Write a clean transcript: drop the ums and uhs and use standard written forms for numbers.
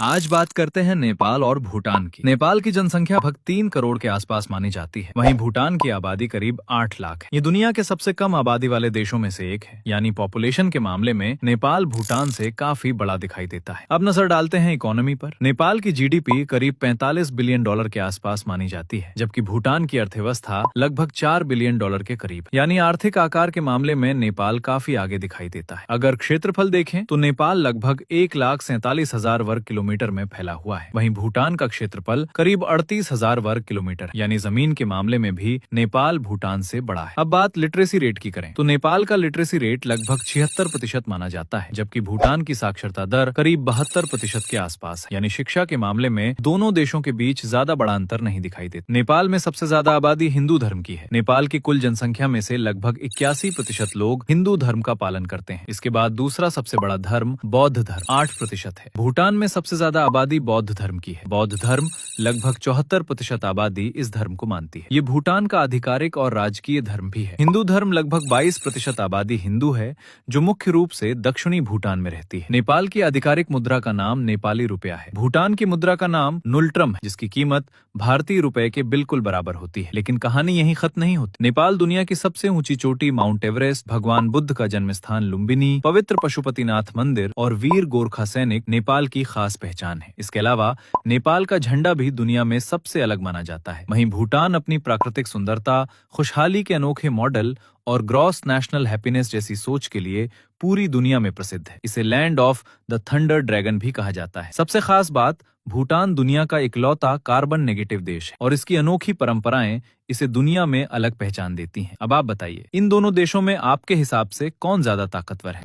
आज बात करते हैं नेपाल और भूटान की। नेपाल की जनसंख्या लगभग 3 करोड़ के आसपास मानी जाती है। वहीं भूटान की आबादी करीब 8 लाख है। ये दुनिया के सबसे कम आबादी वाले देशों में से एक है, यानी पॉपुलेशन के मामले में नेपाल भूटान से काफी बड़ा दिखाई देता है। अब नजर डालते हैं इकोनॉमी पर। नेपाल की जीडीपी करीब 45 बिलियन डॉलर के आसपास मानी जाती है, जबकि भूटान की अर्थव्यवस्था लगभग 4 बिलियन डॉलर के करीब, यानी आर्थिक आकार के मामले में नेपाल काफी आगे दिखाई देता है। अगर क्षेत्रफल देखें तो नेपाल लगभग 1,47,000 वर्ग किलोमीटर में फैला हुआ है। वहीं भूटान का क्षेत्रफल करीब 38,000 वर्ग किलोमीटर, यानी जमीन के मामले में भी नेपाल भूटान से बड़ा है। अब बात लिटरेसी रेट की करें तो नेपाल का लिटरेसी रेट लगभग 76% माना जाता है, जबकि भूटान की साक्षरता दर करीब 72% के आसपास है। यानी शिक्षा के मामले में दोनों देशों के बीच ज्यादा बड़ा अंतर नहीं दिखाई देता। नेपाल में सबसे ज्यादा आबादी हिंदू धर्म की है। नेपाल की कुल जनसंख्या में से लगभग 81% लोग हिंदू धर्म का पालन करते हैं। इसके बाद दूसरा सबसे बड़ा धर्म बौद्ध धर्म 8% है। भूटान में सबसे ज्यादा आबादी बौद्ध धर्म की है। बौद्ध धर्म लगभग 74% आबादी इस धर्म को मानती है। ये भूटान का आधिकारिक और राजकीय धर्म भी है। हिंदू धर्म लगभग 22% आबादी हिंदू है, जो मुख्य रूप से दक्षिणी भूटान में रहती है। नेपाल की आधिकारिक मुद्रा का नाम नेपाली रुपया है। भूटान की मुद्रा का नाम नुल्ट्रम है, जिसकी कीमत भारतीय रुपए के बिल्कुल बराबर होती है। लेकिन कहानी यहीं खत्म नहीं होती। नेपाल दुनिया की सबसे ऊंची चोटी माउंट एवरेस्ट, भगवान बुद्ध का जन्म स्थान लुम्बिनी, पवित्र पशुपतिनाथ मंदिर और वीर गोरखा सैनिक नेपाल की खास पहचान है। इसके अलावा नेपाल का झंडा भी दुनिया में सबसे अलग माना जाता है। वहीं भूटान अपनी प्राकृतिक सुंदरता, खुशहाली के अनोखे मॉडल और ग्रॉस नेशनल हैप्पीनेस जैसी सोच के लिए पूरी दुनिया में प्रसिद्ध है। इसे land of the thunder dragon भी कहा जाता है। सबसे खास बात, भूटान दुनिया का इकलौता कार्बन नेगेटिव देश है और इसकी अनोखी परंपराएं इसे दुनिया में अलग पहचान देती हैं। अब आप बताइए, इन दोनों देशों में आपके हिसाब से कौन ज्यादा ताकतवर है?